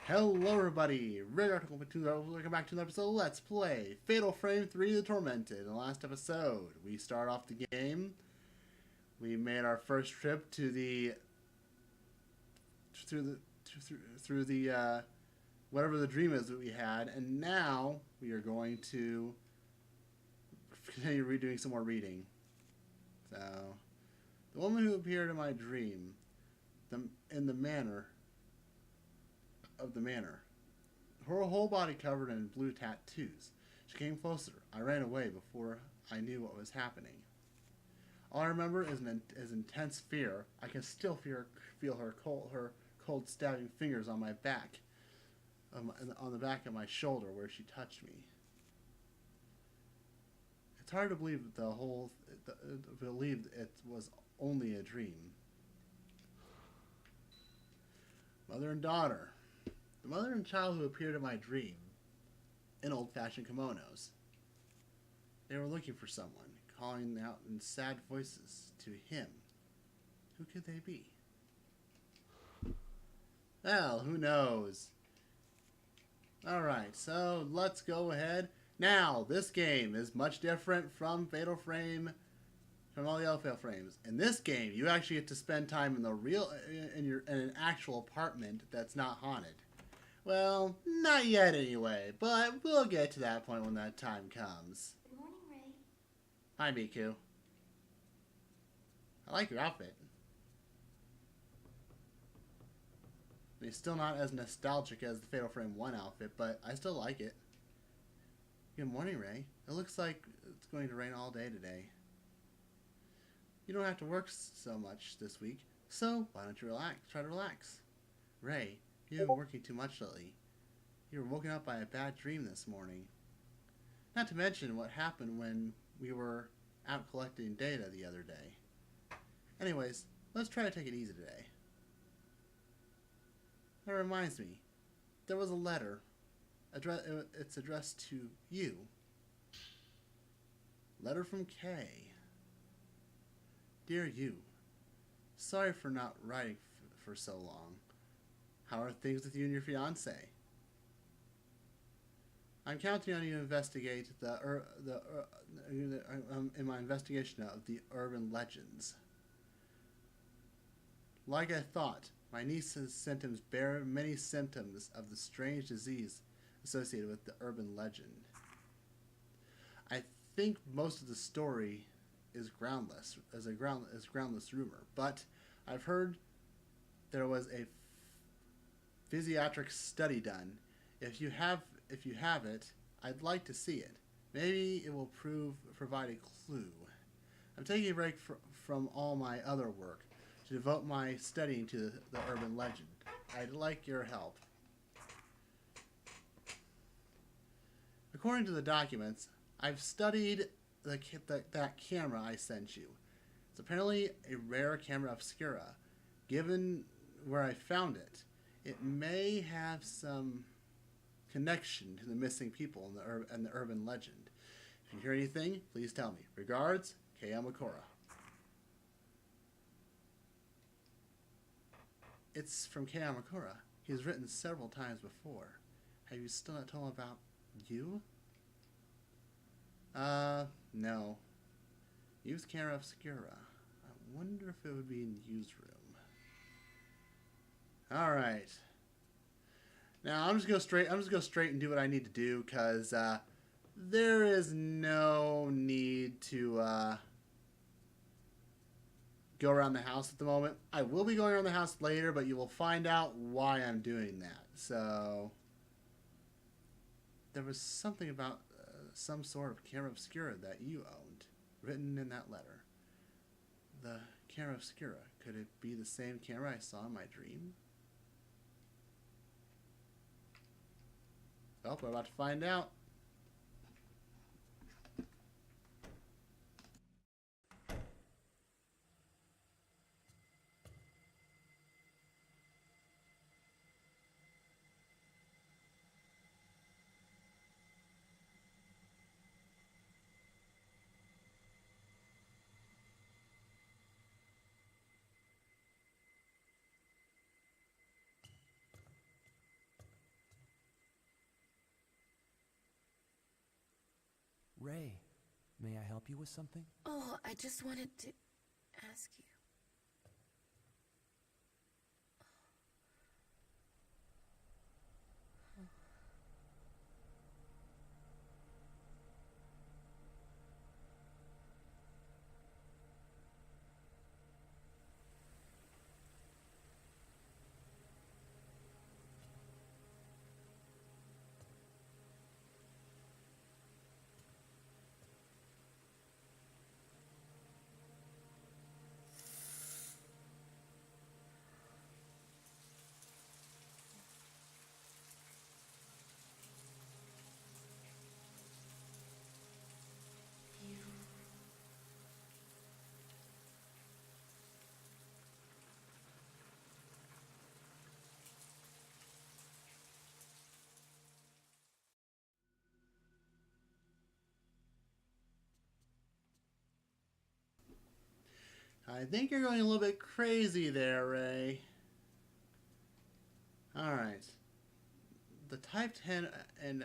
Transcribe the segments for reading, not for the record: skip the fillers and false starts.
Hello everybody, welcome back to another episode of Let's Play Fatal Frame 3 The Tormented. In the last episode, we start off the game. We made our first trip to the through the whatever the dream is that we had, and now we are going to continue redoing some more reading. So, the woman who appeared in my dream, in the manor of the manor. Her whole body covered in blue tattoos. She came closer. I ran away before I knew what was happening. All I remember is intense fear. I can still feel her cold stabbing fingers on my back, on the back of my shoulder where she touched me. It's hard to believe believe it was only a dream. Mother and daughter. The mother and child who appeared in my dream, in old-fashioned kimonos. They were looking for someone, calling out in sad voices to him. Who could they be? Well, who knows? Alright, so let's go ahead. Now, this game is much different from Fatal Frame, from all the other Fatal Frames. In this game, you actually get to spend time in in an actual apartment that's not haunted. Well, not yet anyway, but we'll get to that point when that time comes. Good morning, Ray. Hi, Miku. I like your outfit. It's still not as nostalgic as the Fatal Frame 1 outfit, but I still like it. Good morning, Ray. It looks like it's going to rain all day today. You don't have to work so much this week, so why don't you relax? Try to relax. Ray, you've been working too much lately. You were woken up by a bad dream this morning. Not to mention what happened when we were out collecting data the other day. Anyways, let's try to take it easy today. That reminds me, there was a letter. It's addressed to you. Letter from Kay. Dear you, sorry for not writing for so long. How are things with you and your fiancé? I'm counting on you to investigate in my investigation of the urban legends. Like I thought, my niece's symptoms bear many symptoms of the strange disease associated with the urban legend. I think most of the story is groundless rumor, but I've heard there was a physiatric study done. If you have it, I'd like to see it. Maybe it will provide a clue. I'm taking a break from all my other work to devote my studying to the urban legend. I'd like your help. According to the documents, I've studied that camera I sent you. It's apparently a rare camera obscura. Given where I found it, it may have some connection to the missing people in the urban legend. If you hear anything, please tell me. Regards, Kei Amakura. It's from Kei Amakura. He's written several times before. Have you still not told him about you? No. Use camera obscura. I wonder if it would be in the used room. Alright. Now I'm just gonna go straight and do what I need to do, because there is no need to go around the house at the moment. I will be going around the house later, but you will find out why I'm doing that. So there was something about some sort of camera obscura that you owned, written in that letter. The camera obscura. Could it be the same camera I saw in my dream? Well, we're about to find out. Ray, may I help you with something? Oh, I just wanted to ask you. You. I think you're going a little bit crazy there, Ray. Alright. The typed hand and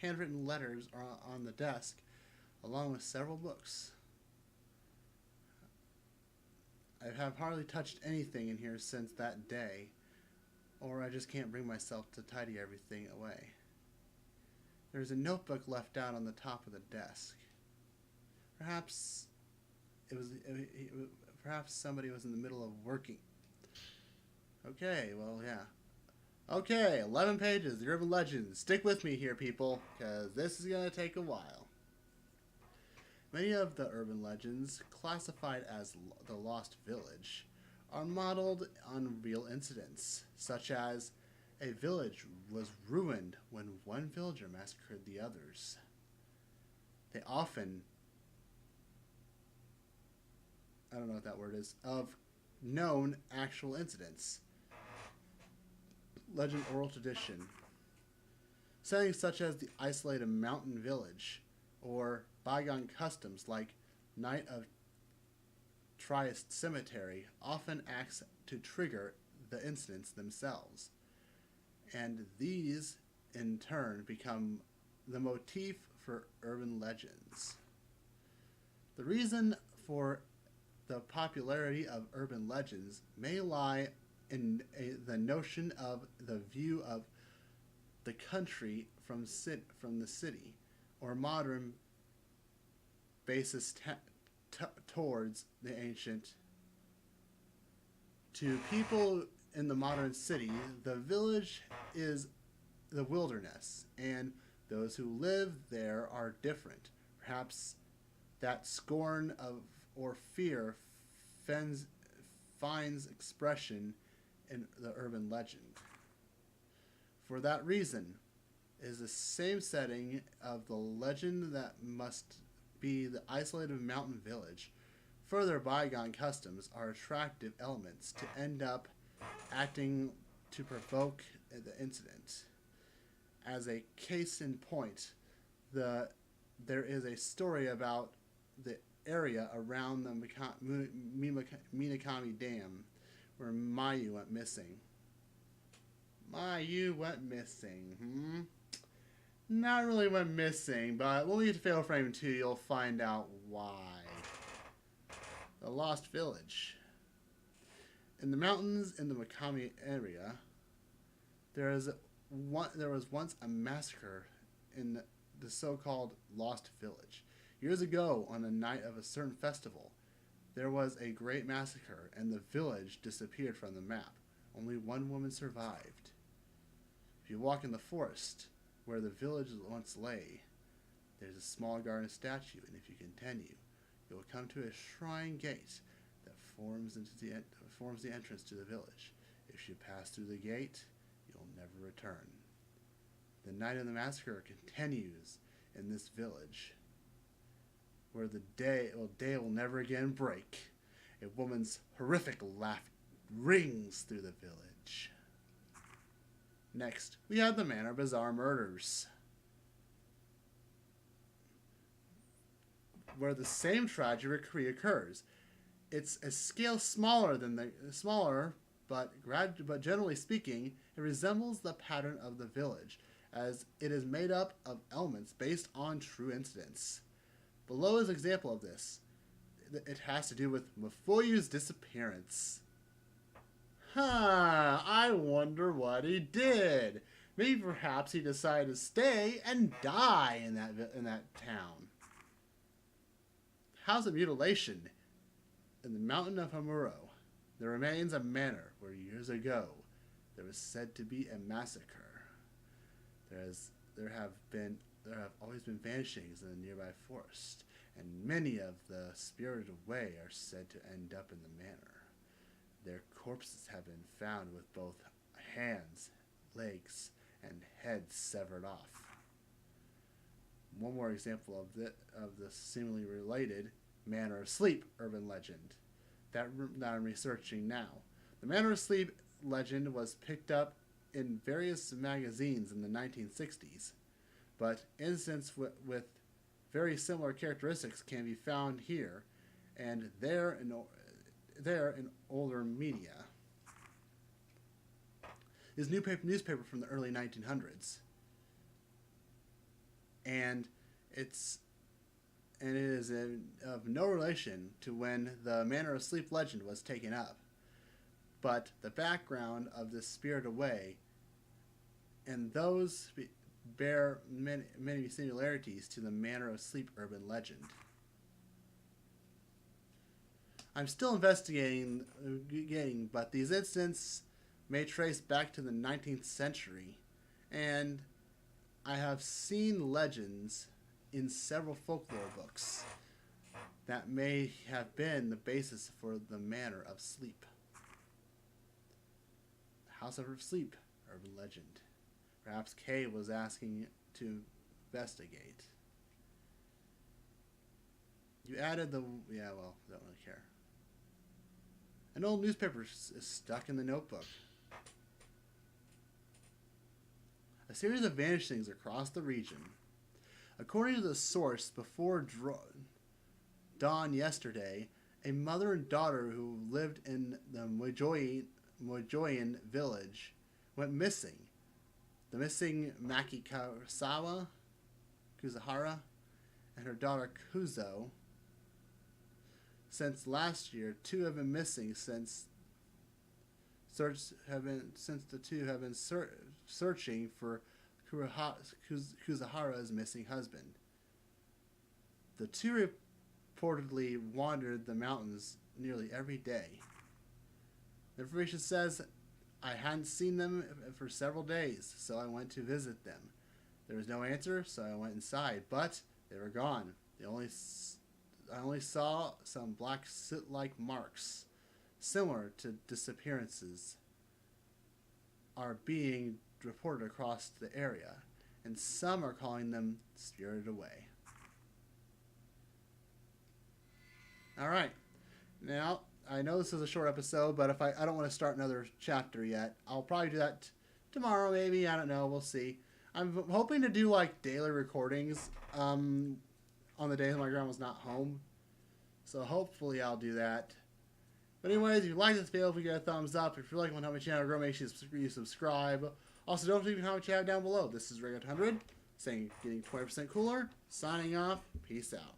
handwritten letters are on the desk, along with several books. I have hardly touched anything in here since that day, or I just can't bring myself to tidy everything away. There's a notebook left out on the top of the desk. Perhaps perhaps somebody was in the middle of working. Okay, well, yeah. Okay, 11 pages, the urban legends. Stick with me here, people, because this is going to take a while. Many of the urban legends, classified as the Lost Village, are modeled on real incidents, such as a village was ruined when one villager massacred the others. They often, I don't know what that word is, of known actual incidents. Legend oral tradition. Settings such as the isolated mountain village or bygone customs like Night of Trieste Cemetery often acts to trigger the incidents themselves. And these, in turn, become the motif for urban legends. The reason for the popularity of urban legends may lie in the notion of the view of the country from the city, or modern basis towards the ancient. To people in the modern city, the village is the wilderness, and those who live there are different. Perhaps that scorn of or fear finds expression in the urban legend. For that reason, it is the same setting of the legend that must be the isolated mountain village. Further bygone customs are attractive elements to end up acting to provoke the incident. As a case in point, there is a story about the area around the Minakami Dam where Mayu went missing. Mayu went missing, Not really went missing, but when we get to Fatal Frame 2, you'll find out why. The Lost Village. In the mountains in the Mikami area, there was once a massacre in the so-called Lost Village. Years ago, on the night of a certain festival, there was a great massacre, and the village disappeared from the map. Only one woman survived. If you walk in the forest, where the village once lay, there's a small garden statue, and if you continue, you will come to a shrine gate that forms the entrance to the village. If you pass through the gate, you'll never return. The night of the massacre continues in this village, where the day will never again break. A woman's horrific laugh rings through the village. Next, we have the Manor Bazaar Murders, where the same tragedy occurs. It's a scale smaller, but generally speaking, it resembles the pattern of the village, as it is made up of elements based on true incidents. Below is an example of this. It has to do with Mafuyu's disappearance. Huh, I wonder what he did. Maybe perhaps he decided to stay and die in that town. House of Mutilation in the mountain of Hamuro. There remains a manor where years ago there was said to be a massacre. There have always been vanishings in the nearby forest, and many of the spirited away are said to end up in the manor. Their corpses have been found with both hands, legs, and heads severed off. One more example of the seemingly related Manor of Sleep urban legend that I'm researching now. The Manor of Sleep legend was picked up in various magazines in the 1960s, but incidents with very similar characteristics can be found here and there in older media. This newspaper from the early 1900s, and it is of no relation to when the Manor of Sleep legend was taken up, but the background of this Spirited Away and those bear many similarities to the Manor of Sleep urban legend. I'm still investigating, but these incidents may trace back to the 19th century, and I have seen legends in several folklore books that may have been the basis for the Manor of Sleep. The House of Sleep urban legend. Perhaps Kay was asking to investigate. You added the... yeah, well, don't really care. An old newspaper is stuck in the notebook. A series of vanishings across the region. According to the source, before dawn yesterday, a mother and daughter who lived in the Mojoyan village went missing. The missing Maki Kuzahara and her daughter Kuzo. Since last year, two have been missing since the two have been searching for Kuzahara's missing husband. The two reportedly wandered the mountains nearly every day. The information says I hadn't seen them for several days, so I went to visit them. There was no answer, so I went inside, but they were gone. I only saw some black soot-like marks, similar to disappearances, are being reported across the area, and some are calling them Spirited Away. Alright, now, I know this is a short episode, but if I don't want to start another chapter yet, I'll probably do that tomorrow, maybe, I don't know, we'll see. I'm hoping to do, like, daily recordings, on the days my grandma's not home. So hopefully I'll do that. But anyways, if you like this video, if you get a thumbs up. If you like to help my channel grow, make sure you subscribe. Also, don't forget to comment what you have down below. This is Ray100 saying getting 20% cooler. Signing off. Peace out.